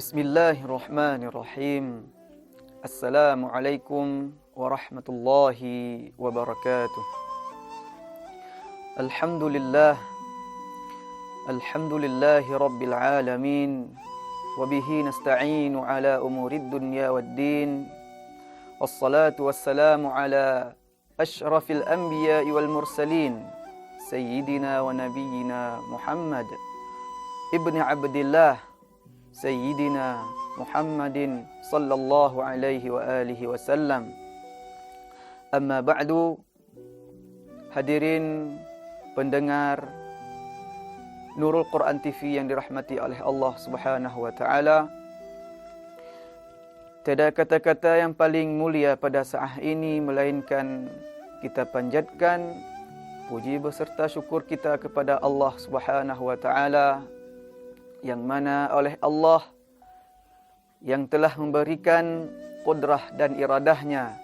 Bismillahirrahmanirrahim. Assalamualaikum warahmatullahi wabarakatuh. Alhamdulillahi rabbil alamin. Wabihi nasta'inu ala umurid dunya waddin. Wassalatu wassalamu ala ashrafil anbiya'i wal mursalin, Sayyidina wa nabiyyina Muhammad ibni Abdillah, Sayyidina Muhammadin sallallahu alaihi wa alihi wasallam. Amma ba'du. Hadirin pendengar Nurul Quran TV yang dirahmati oleh Allah Subhanahu wa taala. Tiada kata-kata yang paling mulia pada saat ini melainkan kita panjatkan puji beserta syukur kita kepada Allah Subhanahu wa taala, yang mana oleh Allah yang telah memberikan kudrah dan iradahnya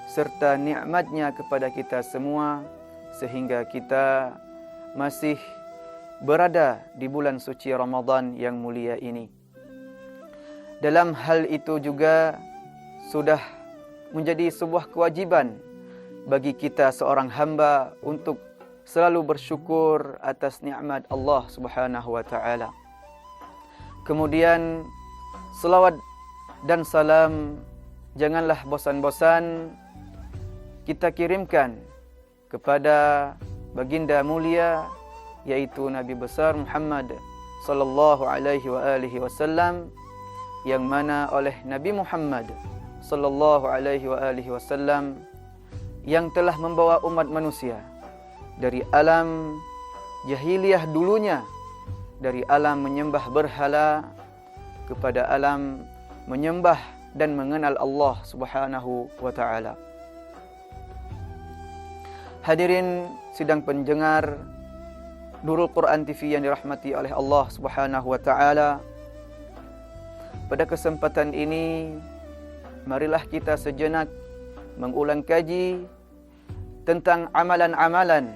serta nikmatnya kepada kita semua, sehingga kita masih berada di bulan suci Ramadan yang mulia ini. Dalam hal itu juga sudah menjadi sebuah kewajiban bagi kita seorang hamba untuk selalu bersyukur atas nikmat Allah Subhanahu wa taala. Kemudian selawat dan salam janganlah bosan-bosan kita kirimkan kepada baginda mulia, yaitu Nabi besar Muhammad sallallahu alaihi wa alihi wasallam, yang mana oleh Nabi Muhammad sallallahu alaihi wa alihi wasallam yang telah membawa umat manusia dari alam jahiliyah dulunya, dari alam menyembah berhala kepada alam menyembah dan mengenal Allah Subhanahu wa taala. Hadirin sidang pendengar Nurul Quran TV yang dirahmati oleh Allah Subhanahu wa taala. Pada kesempatan ini marilah kita sejenak mengulang kaji tentang amalan-amalan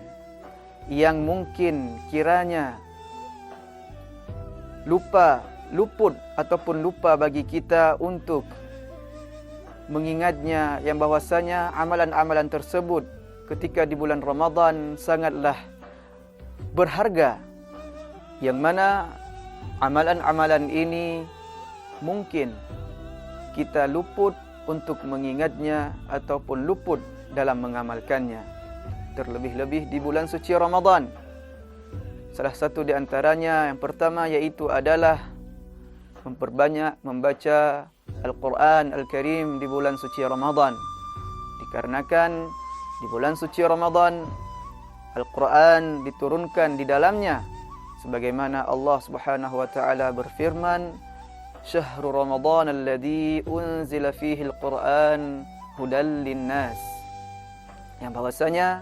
yang mungkin kiranya luput ataupun lupa bagi kita untuk mengingatnya, yang bahwasanya amalan-amalan tersebut ketika di bulan Ramadan sangatlah berharga, yang mana amalan-amalan ini mungkin kita luput untuk mengingatnya ataupun luput dalam mengamalkannya, terlebih-lebih di bulan suci Ramadan. Salah satu di antaranya yang pertama yaitu adalah memperbanyak membaca Al-Quran Al-Karim di bulan suci Ramadan. Dikarenakan di bulan suci Ramadan Al-Quran diturunkan di dalamnya, sebagaimana Allah Subhanahu wa taala berfirman, "Syahrul Ramadan alladzi unzila fihi al-Quran hudal linnas." Yang bahwasanya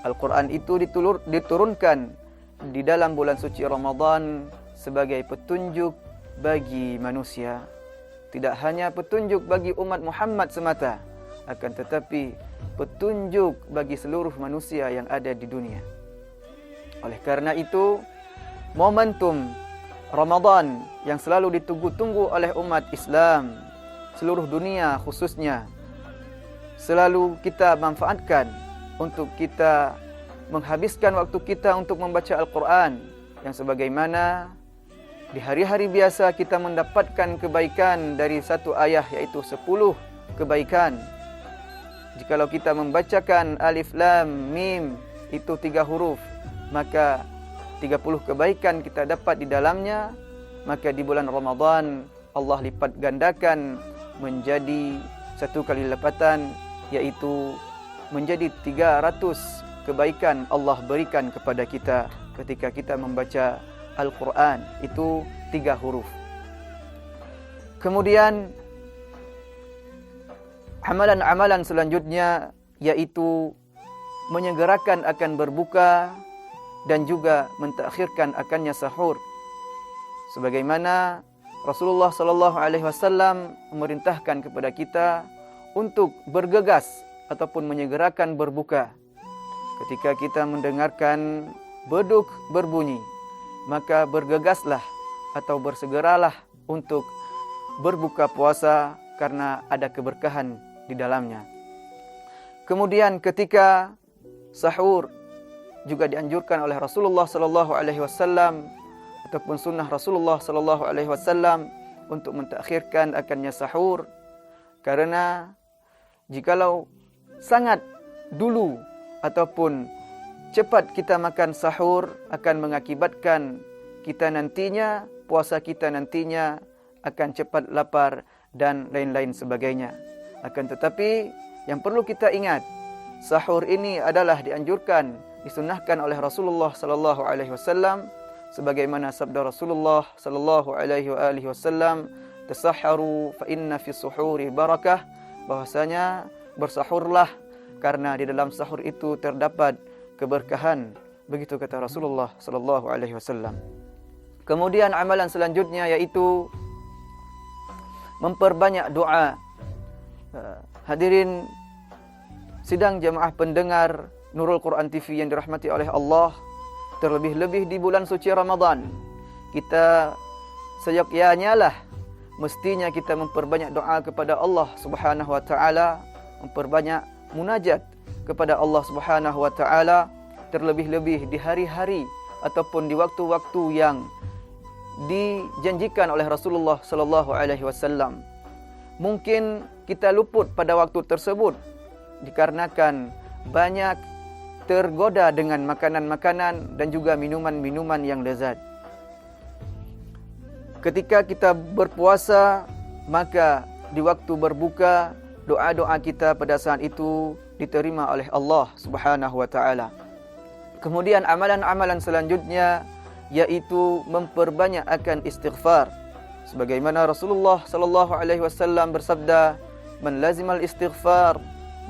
Al-Quran itu diturunkan di dalam bulan suci Ramadan sebagai petunjuk bagi manusia. Tidak hanya petunjuk bagi umat Muhammad semata, akan tetapi petunjuk bagi seluruh manusia yang ada di dunia. Oleh karena itu, momentum Ramadan yang selalu ditunggu-tunggu oleh umat Islam seluruh dunia khususnya, selalu kita manfaatkan untuk kita menghabiskan waktu kita untuk membaca Al-Quran, yang sebagaimana di hari-hari biasa kita mendapatkan kebaikan dari satu ayah, yaitu 10 kebaikan. Jikalau kita membacakan Alif Lam Mim, itu 3 huruf, maka 30 kebaikan kita dapat di dalamnya. Maka di bulan Ramadan Allah lipat gandakan menjadi 1 kali lipatan, yaitu menjadi 300 kebaikan Allah berikan kepada kita ketika kita membaca Al-Quran, itu 3 huruf. Kemudian amalan-amalan selanjutnya yaitu menyegerakan akan berbuka dan juga mentakhirkan akannya sahur, sebagaimana Rasulullah sallallahu alaihi wasallam memerintahkan kepada kita untuk bergegas ataupun menyegerakan berbuka. Ketika kita mendengarkan beduk berbunyi, maka bergegaslah atau bersegeralah untuk berbuka puasa karena ada keberkahan di dalamnya. Kemudian ketika sahur juga dianjurkan oleh Rasulullah sallallahu alaihi wasallam ataupun sunnah Rasulullah sallallahu alaihi wasallam untuk mentakhirkan akannya sahur, karena jikalau sangat dulu ataupun cepat kita makan sahur akan mengakibatkan kita nantinya, puasa kita nantinya akan cepat lapar dan lain-lain sebagainya. Akan tetapi yang perlu kita ingat, sahur ini adalah dianjurkan, disunnahkan oleh Rasulullah sallallahu alaihi wasallam sebagaimana sabda Rasulullah sallallahu alaihi wasallam, tasahharu fa inna fi suhuri barakah, bahwasanya bersahurlah karena di dalam sahur itu terdapat keberkahan, begitu kata Rasulullah sallallahu alaihi wasallam. Kemudian amalan selanjutnya yaitu memperbanyak doa. Hadirin sidang jamaah pendengar Nurul Quran TV yang dirahmati oleh Allah, terlebih-lebih di bulan suci Ramadan, kita seyogyanya lah mestinya kita memperbanyak doa kepada Allah Subhanahu wa taala, memperbanyak munajat kepada Allah Subhanahu wa taala, terlebih-lebih di hari-hari ataupun di waktu-waktu yang dijanjikan oleh Rasulullah sallallahu alaihi wasallam. Mungkin kita luput pada waktu tersebut dikarenakan banyak tergoda dengan makanan-makanan dan juga minuman-minuman yang lezat. Ketika kita berpuasa, maka di waktu berbuka, doa-doa kita pada saat itu diterima oleh Allah Subhanahu wa taala. Kemudian amalan-amalan selanjutnya yaitu memperbanyak akan istighfar. Sebagaimana Rasulullah sallallahu alaihi wasallam bersabda, "Man lazimal istighfar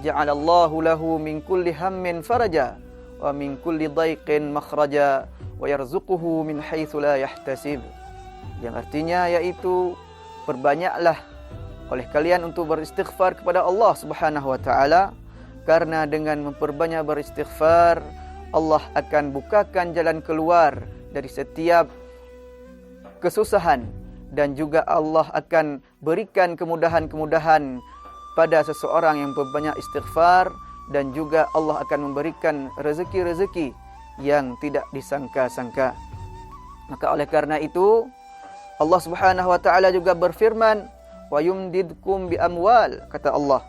ja'alallahu lahu min kulli hammin faraja wa min kulli dhaiqin makhraja wa yarzuquhu min haitsu la yahtasib." Yang artinya yaitu perbanyaklah oleh kalian untuk beristighfar kepada Allah Subhanahu wa taala, karena dengan memperbanyak beristighfar Allah akan bukakan jalan keluar dari setiap kesusahan, dan juga Allah akan berikan kemudahan-kemudahan pada seseorang yang berbanyak istighfar, dan juga Allah akan memberikan rezeki-rezeki yang tidak disangka-sangka. Maka oleh karena itu Allah Subhanahu wa taala juga berfirman, "Wa yumdidkum bi amwal", kata Allah.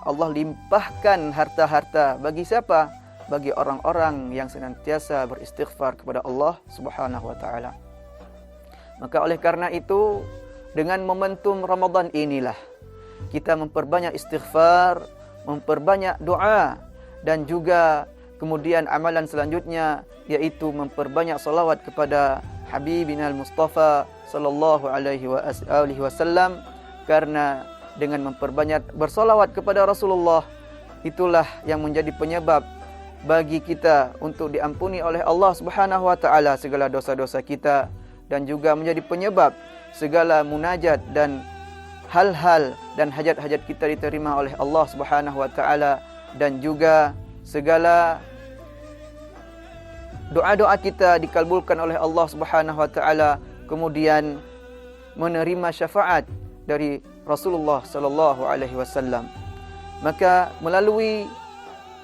Allah limpahkan harta-harta bagi siapa? Bagi orang-orang yang senantiasa beristighfar kepada Allah Subhanahu wa taala. Maka oleh karena itu, dengan momentum Ramadan inilah kita memperbanyak istighfar, memperbanyak doa, dan juga kemudian amalan selanjutnya yaitu memperbanyak salawat kepada Habibina al-Mustafa sallallahu alaihi wasallam, karena dengan memperbanyak bersalawat kepada Rasulullah itulah yang menjadi penyebab bagi kita untuk diampuni oleh Allah Subhanahu wa taala segala dosa-dosa kita, dan juga menjadi penyebab segala munajat dan hal-hal dan hajat-hajat kita diterima oleh Allah Subhanahu wa taala, dan juga segala doa-doa kita dikabulkan oleh Allah Subhanahu wa taala, kemudian menerima syafaat dari Rasulullah sallallahu alaihi wasallam. Maka melalui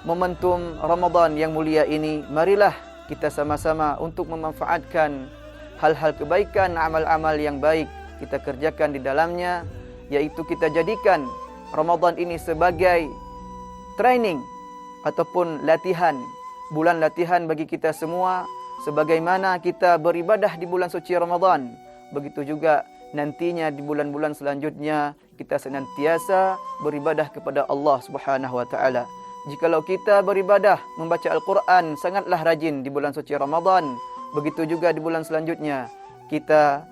momentum Ramadan yang mulia ini, marilah kita sama-sama untuk memanfaatkan hal-hal kebaikan, amal-amal yang baik kita kerjakan di dalamnya, yaitu kita jadikan Ramadan ini sebagai training ataupun latihan, bulan latihan bagi kita semua. Sebagaimana kita beribadah di bulan suci Ramadan, begitu juga nantinya di bulan-bulan selanjutnya kita senantiasa beribadah kepada Allah Subhanahu wa taala. Jikalau kita beribadah membaca Al-Quran sangatlah rajin di bulan suci Ramadan, begitu juga di bulan selanjutnya kita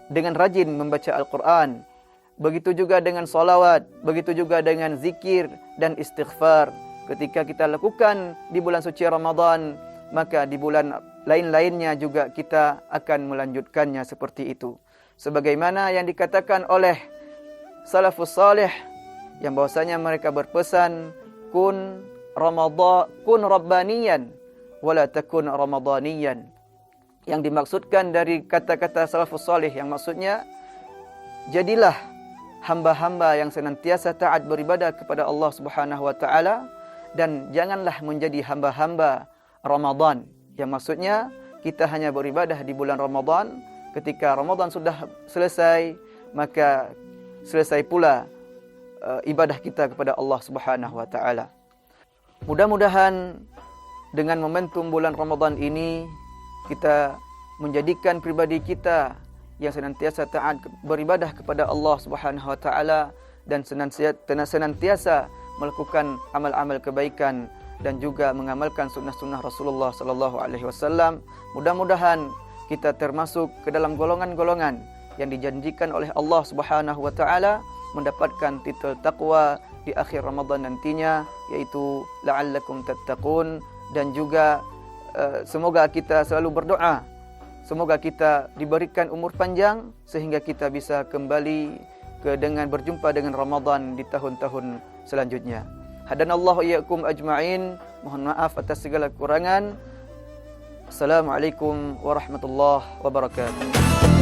dengan rajin membaca Al-Quran, begitu juga dengan salawat, begitu juga dengan zikir dan istighfar. Ketika kita lakukan di bulan suci Ramadan, maka di bulan lain-lainnya juga kita akan melanjutkannya seperti itu. Sebagaimana yang dikatakan oleh salafus salih, yang bahwasanya mereka berpesan, kun rabbaniyan wala takun ramadaniyan. Yang dimaksudkan dari kata-kata salafus salih, yang maksudnya jadilah hamba-hamba yang senantiasa taat beribadah kepada Allah Subhanahu wa taala, dan janganlah menjadi hamba-hamba Ramadan. Yang maksudnya kita hanya beribadah di bulan Ramadan, ketika Ramadan sudah selesai maka selesai pula ibadah kita kepada Allah Subhanahu wa taala. Mudah-mudahan dengan momentum bulan Ramadan ini kita menjadikan pribadi kita yang senantiasa taat beribadah kepada Allah Subhanahu wa taala dan senantiasa melakukan amal-amal kebaikan dan juga mengamalkan sunnah-sunnah Rasulullah sallallahu alaihi wasallam. Mudah-mudahan kita termasuk ke dalam golongan-golongan yang dijanjikan oleh Allah Subhanahu wa taala mendapatkan titel taqwa di akhir Ramadan nantinya, yaitu la'allakum tattaqun. Dan juga semoga kita selalu berdoa, semoga kita diberikan umur panjang sehingga kita bisa kembali dengan berjumpa dengan Ramadan di tahun-tahun selanjutnya. Hadanallahu iyyakum ajma'in. Mohon maaf atas segala kekurangan. Assalamualaikum warahmatullahi wabarakatuh.